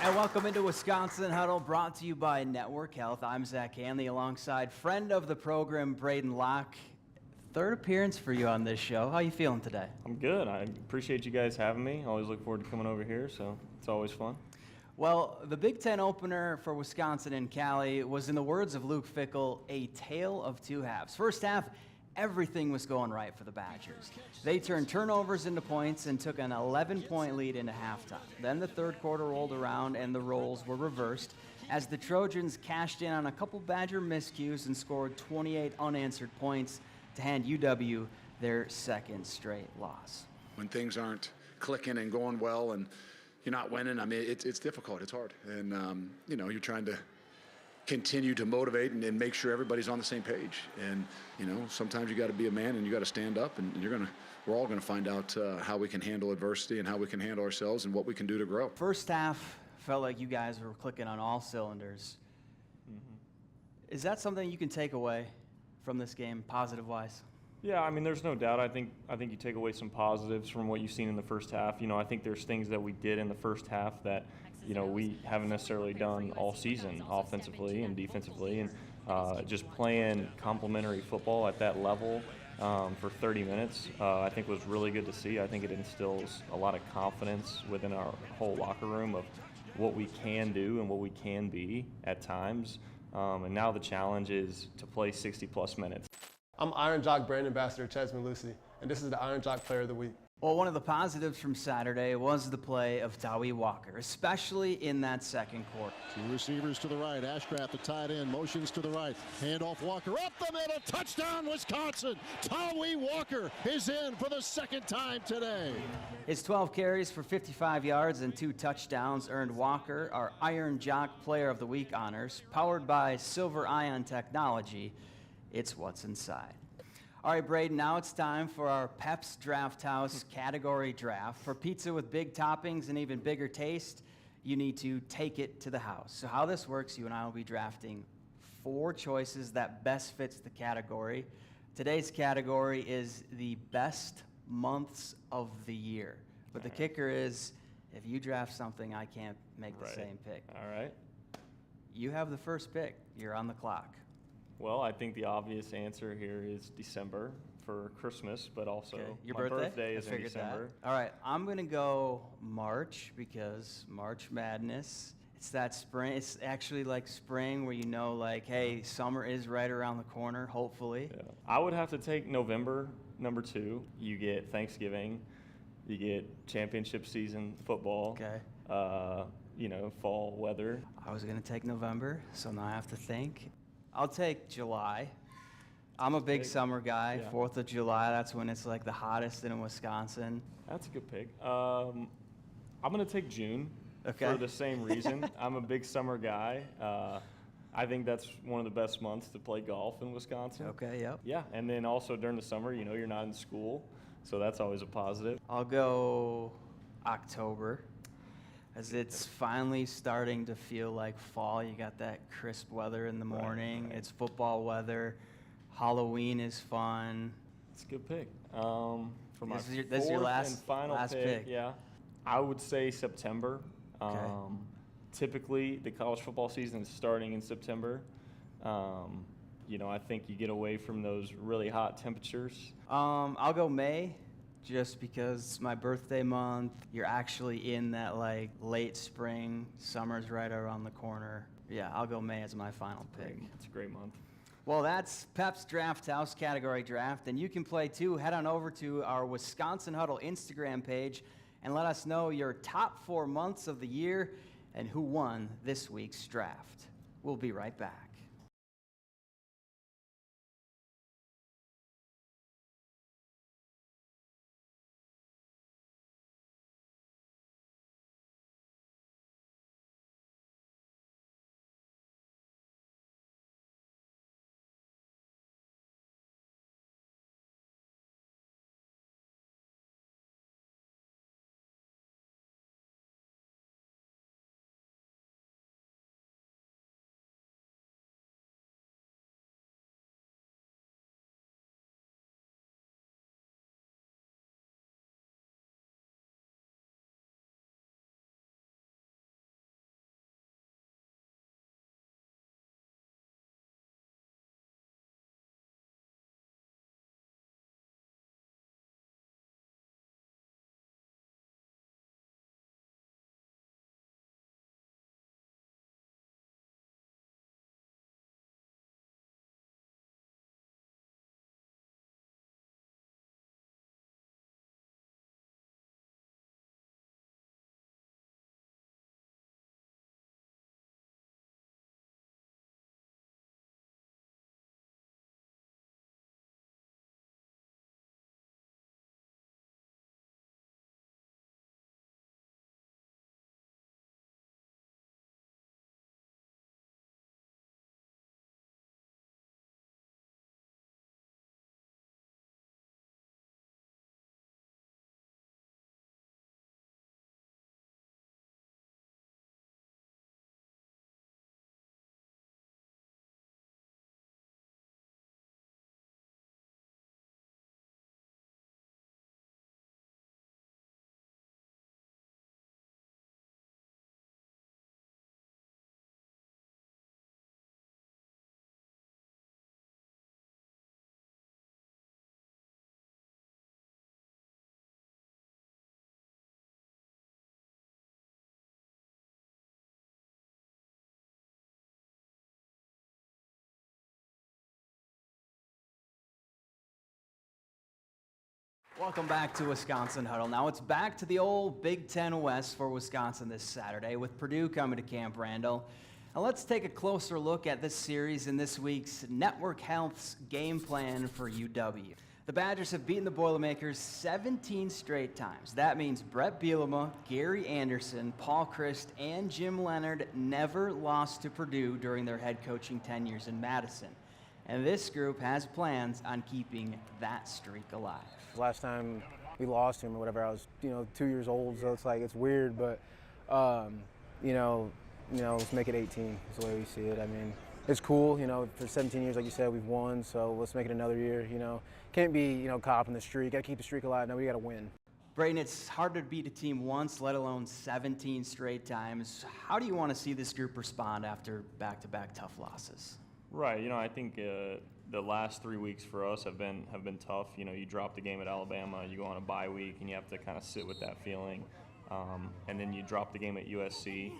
And welcome into Wisconsin Huddle, brought to you by Network Health. I'm Zach Hanley, alongside friend of the program, Braedyn Locke. Third appearance for you on this show. How you feeling today? I'm good. I appreciate you guys having me. Always look forward to coming over here, so it's always fun. Well, the Big Ten opener for Wisconsin and Cali was, in the words of Luke Fickell, a tale of two halves. First half, everything was going right for the Badgers. They turned turnovers into points and took an 11-point lead into halftime. Then the third quarter rolled around and the roles were reversed as the Trojans cashed in on a couple Badger miscues and scored 28 unanswered points to hand UW their second straight loss. When things aren't clicking and going well and you're not winning, I mean, it's difficult, it's hard. And, you're trying to continue to motivate and make sure everybody's on the same page. And, sometimes you got to be a man and you got to stand up, and we're all going to find out how we can handle adversity and how we can handle ourselves and what we can do to grow. First half felt like you guys were clicking on all cylinders. Mm-hmm. Is that something you can take away from this game, positive-wise? Yeah, I mean, there's no doubt. I think you take away some positives from what you've seen in the first half. I think there's things that we did in the first half that, we haven't necessarily done all season offensively and defensively. And just playing complementary football at that level for 30 minutes, I think was really good to see. I think it instills a lot of confidence within our whole locker room of what we can do and what we can be at times. And now the challenge is to play 60-plus minutes. I'm Iron Jock brand ambassador Chesman Lucy, and this is the Iron Jock Player of the Week. Well, one of the positives from Saturday was the play of Tawi Walker, especially in that second quarter. Two receivers to the right. Ashcraft, the tight end, motions to the right. Handoff Walker up the middle. Touchdown, Wisconsin. Tawi Walker is in for the second time today. His 12 carries for 55 yards and 2 touchdowns earned Walker our Iron Jock Player of the Week honors, powered by Silver Ion Technology. It's what's inside. All right, Braedyn, now it's time for our Pep's Draft House category draft. For pizza with big toppings and even bigger taste, you need to take it to the house. So how this works, you and I will be drafting 4 choices that best fits the category. Today's category is the best months of the year. But the kicker is, if you draft something, I can't make the same pick. All right. You have the first pick. You're on the clock. Well, I think the obvious answer here is December for Christmas, but also Your my birthday is in December. All right, I'm going to go March because March Madness. It's that spring. It's actually like spring where hey, summer is right around the corner, hopefully. Yeah. I would have to take November, number 2. You get Thanksgiving. You get championship season football. Okay. Fall weather. I was going to take November, so now I have to think. I'll take July. I'm a big summer guy. Yeah. 4th of July, that's when it's like the hottest in Wisconsin. That's a good pick. I'm going to take June for the same reason. I'm a big summer guy. I think that's one of the best months to play golf in Wisconsin. Okay, yep. Yeah, and then also during the summer, you're not in school, so that's always a positive. I'll go October, as it's finally starting to feel like fall. You got that crisp weather in the morning. Right. It's football weather. Halloween is fun. It's a good pick. For my this is your last and final pick. Yeah, I would say September. Okay. Typically, the college football season is starting in September. I think you get away from those really hot temperatures. I'll go May. Just because it's my birthday month, you're actually in that late spring, summer's right around the corner. Yeah, I'll go May as my final pick. It's a great month. Well, that's Pep's Draft House category draft, and you can play too. Head on over to our Wisconsin Huddle Instagram page and let us know your top 4 months of the year and who won this week's draft. We'll be right back. Welcome back to Wisconsin Huddle. Now it's back to the old Big Ten West for Wisconsin this Saturday with Purdue coming to Camp Randall. Now let's take a closer look at this series and this week's Network Health's game plan for UW. The Badgers have beaten the Boilermakers 17 straight times. That means Brett Bielema, Gary Anderson, Paul Christ, and Jim Leonard never lost to Purdue during their head coaching tenures in Madison. And this group has plans on keeping that streak alive. Last time we lost him or whatever, I was 2 years old, so it's weird, but let's make it 18 is the way we see it. I mean, it's cool, for 17 years, like you said, we've won, so let's make it another year. Can't be caught up in the streak. Got to keep the streak alive. Now we got to win. Braedyn, it's hard to beat a team once, let alone 17 straight times. How do you want to see this group respond after back-to-back tough losses? Right. I think the last 3 weeks for us have been tough. You drop the game at Alabama, you go on a bye week, and you have to kind of sit with that feeling. And then you drop the game at USC.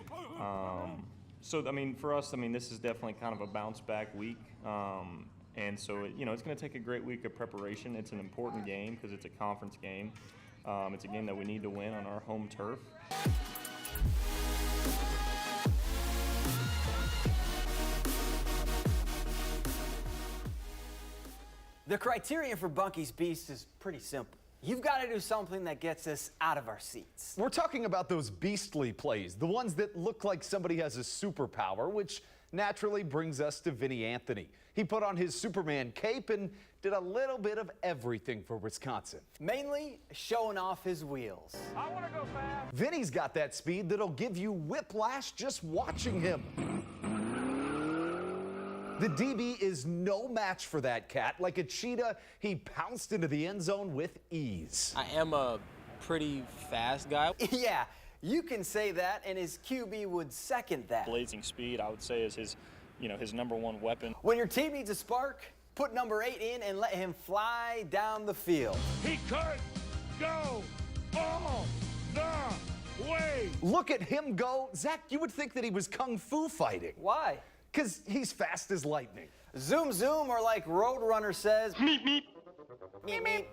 For us, this is definitely kind of a bounce back week. And so, it's going to take a great week of preparation. It's an important game because it's a conference game. It's a game that we need to win on our home turf. The criterion for Bunky's Beast is pretty simple. You've got to do something that gets us out of our seats. We're talking about those beastly plays, the ones that look like somebody has a superpower, which naturally brings us to Vinny Anthony. He put on his Superman cape and did a little bit of everything for Wisconsin. Mainly showing off his wheels. I want to go fast. Vinny's got that speed that'll give you whiplash just watching him. The DB is no match for that cat. Like a cheetah, he pounced into the end zone with ease. I am a pretty fast guy. Yeah, you can say that, and his QB would second that. Blazing speed, I would say, is his number one weapon. When your team needs a spark, put number 8 in and let him fly down the field. He could go all the way. Look at him go. Zach, you would think that he was kung fu fighting. Why? Because he's fast as lightning. Zoom, zoom, or like Roadrunner says, meep, meep. Meep,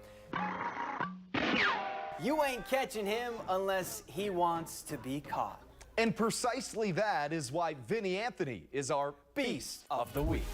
meep. You ain't catching him unless he wants to be caught. And precisely that is why Vinny Anthony is our Beast of the Week.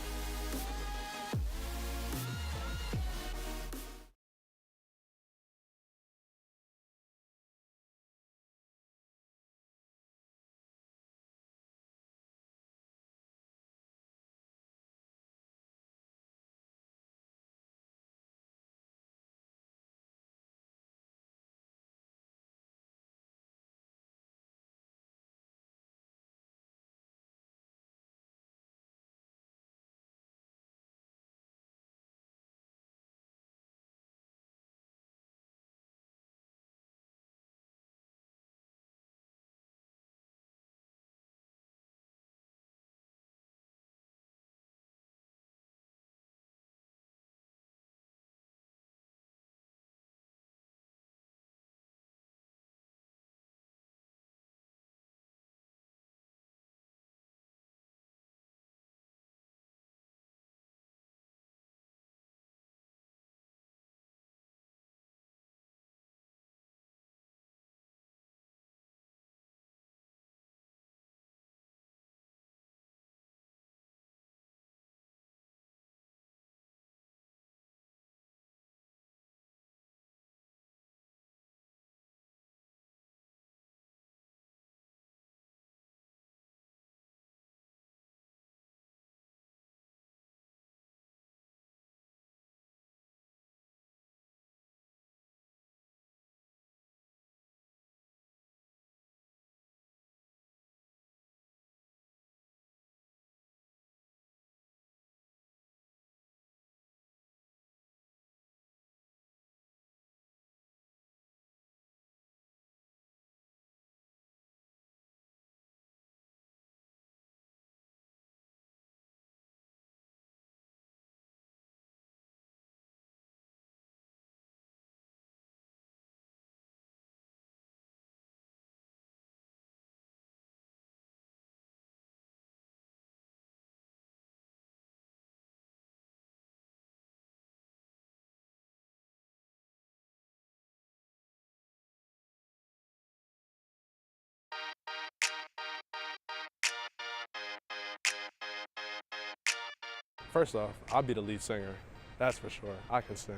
First off, I'll be the lead singer. That's for sure. I can sing.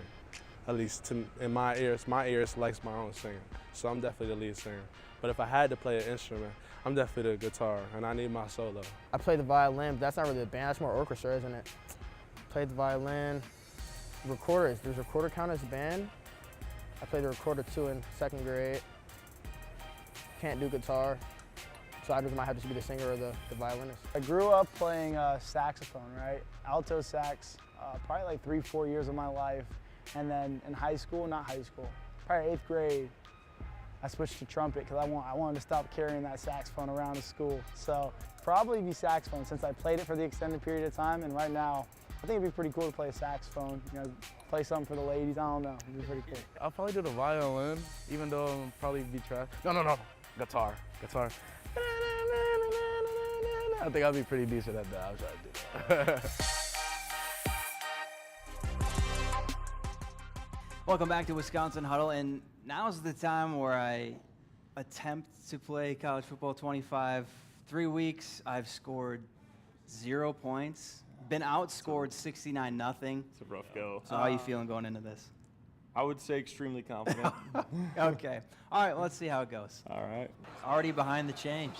At least in my ears likes my own singing. So I'm definitely the lead singer. But if I had to play an instrument, I'm definitely the guitar, and I need my solo. I play the violin, but that's not really a band. That's more orchestra, isn't it? Played the violin. Recorders. Does recorder count as a band? I played the recorder too in 2nd grade. Can't do guitar, so I just might have to be the singer or the violinist. I grew up playing saxophone, right? Alto sax, probably like 3-4 years of my life. And then in high school, not high school, probably 8th grade, I switched to trumpet because I wanted to stop carrying that saxophone around to school. So probably be saxophone since I played it for the extended period of time. And right now, I think it'd be pretty cool to play a saxophone, you know, play something for the ladies. I don't know, it'd be pretty cool. I'll probably do the violin, even though I'll probably be trash. No. Guitar. I think I'll be pretty decent at that. I'll try to do that. Welcome back to Wisconsin Huddle, and now's the time where I attempt to play college football 25. 3 weeks, I've scored 0 points, been outscored 69-0. It's a rough go. So how are you feeling going into this? I would say extremely confident. Okay. All right, let's see how it goes. All right. Already behind the chains.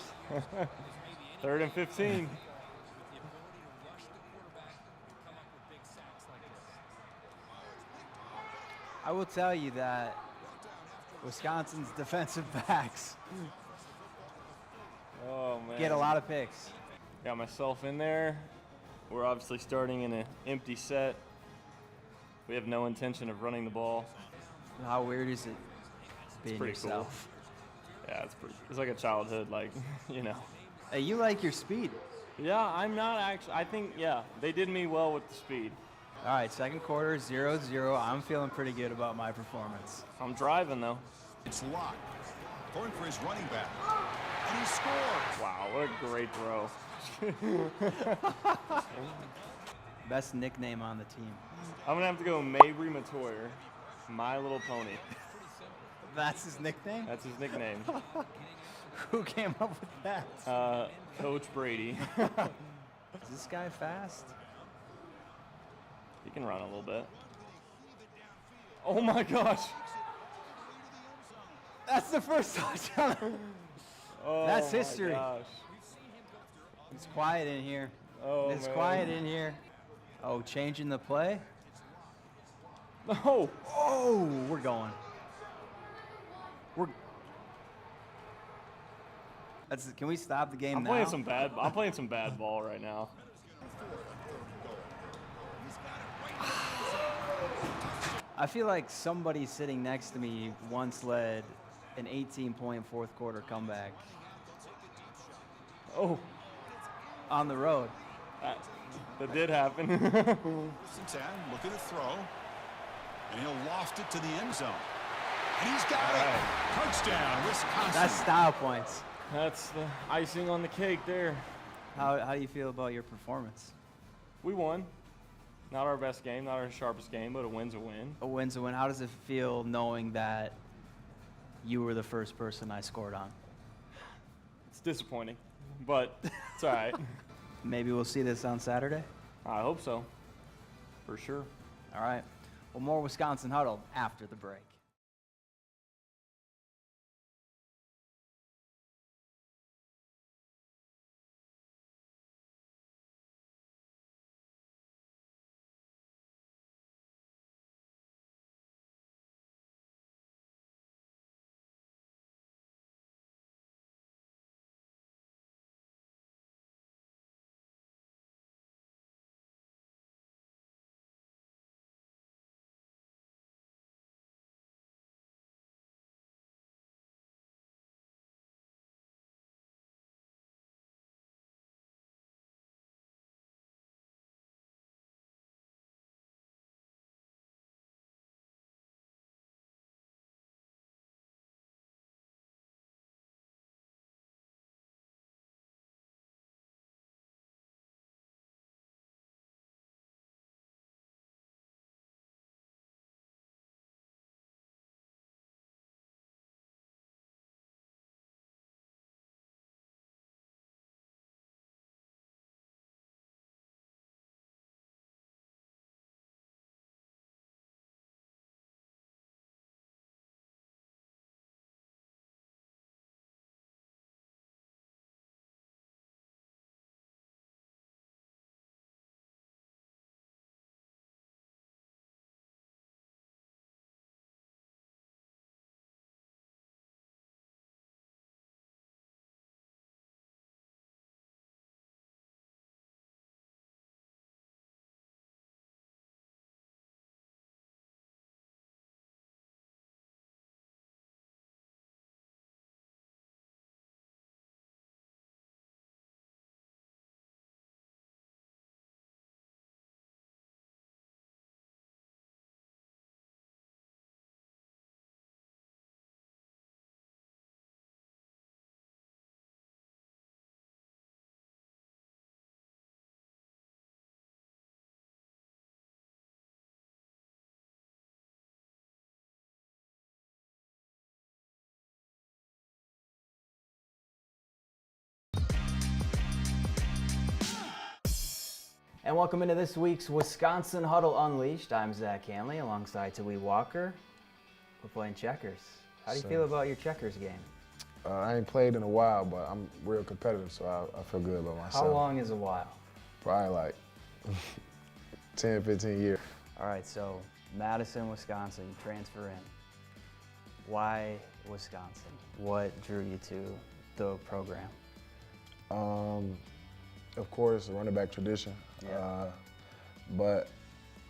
3rd and 15. I will tell you that Wisconsin's defensive backs get a lot of picks. Got myself in there. We're obviously starting in an empty set. We have no intention of running the ball. How weird is it being pretty yourself? Cool. Yeah, it's like a childhood, like, you know. Hey, you like your speed. Yeah, I'm not actually. I think, yeah, they did me well with the speed. All right, 2nd quarter, 0-0. I'm feeling pretty good about my performance. I'm driving, though. It's Locke going for his running back, and he scores. Wow, what a great throw. Best nickname on the team. I'm going to have to go Mabry Matoyer, My Little Pony. That's his nickname? That's his nickname. Who came up with that? Coach Brady. Is this guy fast? He can run a little bit. Oh my gosh. That's the first touchdown. Oh, that's history. Gosh. It's quiet in here. Oh, it's man. quiet in here. Oh, changing the play? No. Oh, we're going. Can we stop the game now? I'm playing some bad ball right now. I feel like somebody sitting next to me once led an 18-point 4th quarter comeback. Oh. On the road. That did happen. Cincinnati looking to throw, and he'll loft it to the end zone. And he's got it. Touchdown, Wisconsin. That's style points. That's the icing on the cake there. How do you feel about your performance? We won. Not our best game, not our sharpest game, but a win's a win. A win's a win. How does it feel knowing that you were the first person I scored on? It's disappointing, but it's all right. Maybe we'll see this on Saturday? I hope so, for sure. All right. Well, more Wisconsin Huddle after the break. And welcome into this week's Wisconsin Huddle Unleashed. I'm Zach Hanley alongside Tawee Walker. We're playing checkers. How do you feel about your checkers game? I ain't played in a while, but I'm real competitive, so I feel good about myself. How long is a while? Probably like 10, 15 years. All right, so Madison, Wisconsin, you transfer in. Why Wisconsin? What drew you to the program? Of course, running back tradition, but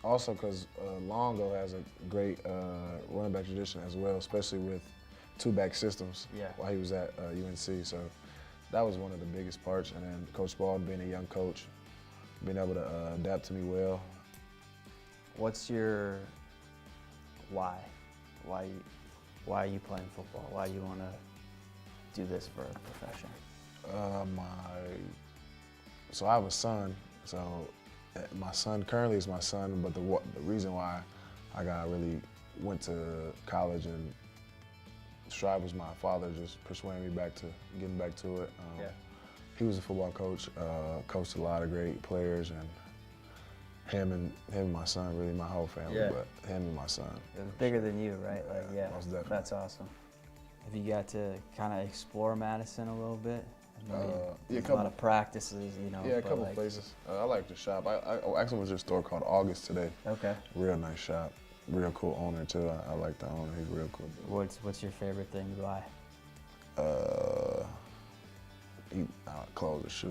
also because Longo has a great running back tradition as well, especially with two-back systems while he was at UNC. So that was one of the biggest parts. And then Coach Ball, being a young coach, being able to adapt to me well. What's your why? Why are you playing football? Why do you want to do this for a profession? So I have a son. So my son currently is my son, but the reason why I really went to college and strive was my father just persuading me getting back to it. He was a football coach, coached a lot of great players, and him and my son, really my whole family, but him and my son. It was bigger than you, right? Most definitely. That's awesome. Have you got to kind of explore Madison a little bit? A lot of practices, you know. Yeah, a couple places. I like to shop. I actually went to a store called August today. Okay. Real nice shop. Real cool owner too. I like the owner. He's real cool. What's your favorite thing to buy? Clothes and shoes.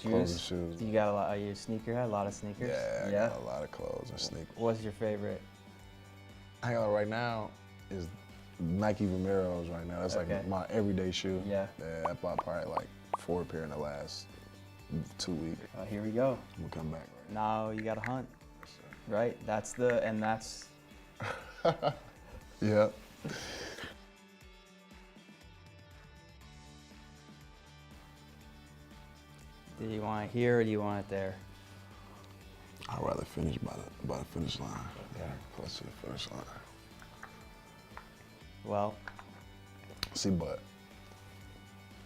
Clothes and shoes. You got a lot. Are you a sneakerhead? A lot of sneakers. Yeah, I got a lot of clothes and sneakers. What's your favorite? Hang on, right now is Nike Vomeros right now. That's like my everyday shoe. Yeah. I bought probably like 4 pair in the last 2 weeks. Here we go. We'll come back. Now you gotta hunt. Right? That's. Yeah. Do you want it here or do you want it there? I'd rather finish by the finish line. Yeah, close to the finish line. Well. See, but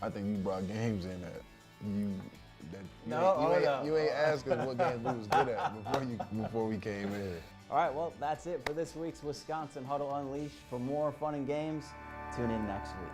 I think you brought games in that you ain't asked us what games we was good at before we came in. All right, well, that's it for this week's Wisconsin Huddle Unleashed. For more fun and games, tune in next week.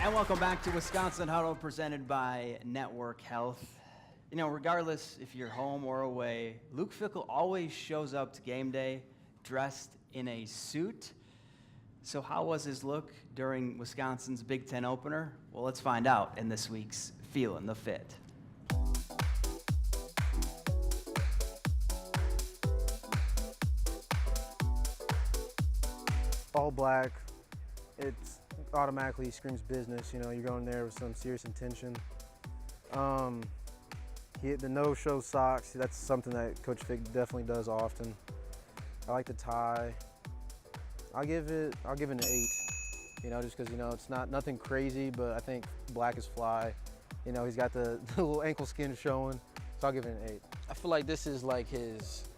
And welcome back to Wisconsin Huddle, presented by Network Health. You know, regardless if you're home or away, Luke Fickell always shows up to game day dressed in a suit. So how was his look during Wisconsin's Big Ten opener? Well, let's find out in this week's Feelin' the Fit. All black, it automatically screams business. You know, you're going there with some serious intention. The no-show socks, that's something that Coach Fick definitely does often. I like the tie. I'll give it an 8. You know, just because, you know, it's nothing crazy, but I think black is fly. You know, he's got the little ankle skin showing, so I'll give it an 8. I feel like this is like his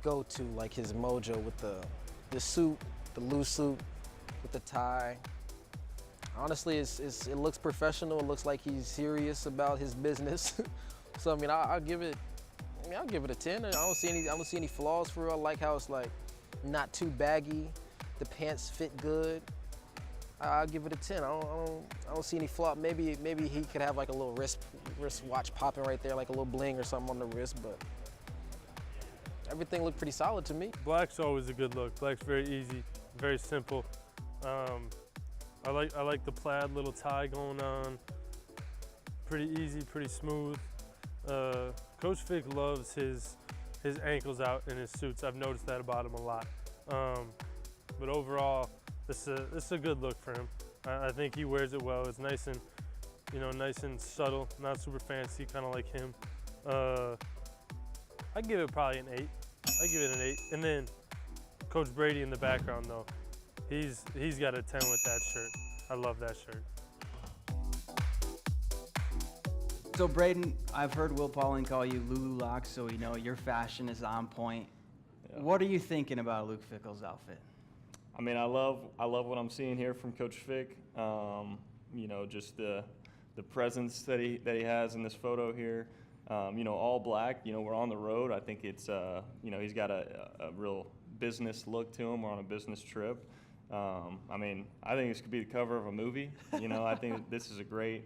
go-to, like his mojo with the suit, the loose suit with the tie. Honestly, it looks professional. It looks like he's serious about his business. So I mean, I'll give it a 10. I don't see any flaws for real. I like how it's like not too baggy. The pants fit good. I'll give it a 10. I don't see any flaw. Maybe he could have like a little wrist watch popping right there, like a little bling or something on the wrist, but everything looked pretty solid to me. Black's always a good look. Black's very easy, very simple. I like the plaid little tie going on. Pretty easy, pretty smooth. Coach Fick loves his ankles out in his suits. I've noticed that about him a lot. But overall, this is a good look for him. I think he wears it well. It's nice and, nice and subtle, not super fancy, kind of like him. I give it probably an 8. I give it an 8. And then Coach Braedyn in the background though, he's got a 10 with that shirt. I love that shirt. So Braedyn, I've heard Will Pauling call you Lulu Locke, so we know your fashion is on point. Yeah. What are you thinking about Luke Fickell's outfit? I mean, I love what I'm seeing here from Coach Fick. Just the presence that he has in this photo here. All black. We're on the road. I think it's he's got a real business look to him. We're on a business trip. I think this could be the cover of a movie. I think this is a great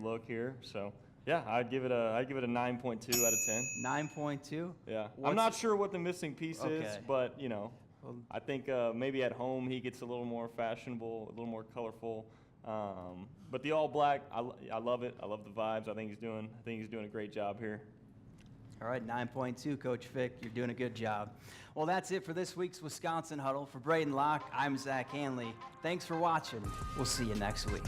look here. So yeah, I'd give it a 9.2 out of 10. 9.2? Yeah. I'm not sure what the missing piece is, but I think maybe at home he gets a little more fashionable, a little more colorful. But the all black, I love it. I love the vibes. I think he's doing a great job here. All right, 9.2, Coach Fick. You're doing a good job. Well, that's it for this week's Wisconsin Huddle. For Braedyn Locke, I'm Zach Hanley. Thanks for watching. We'll see you next week.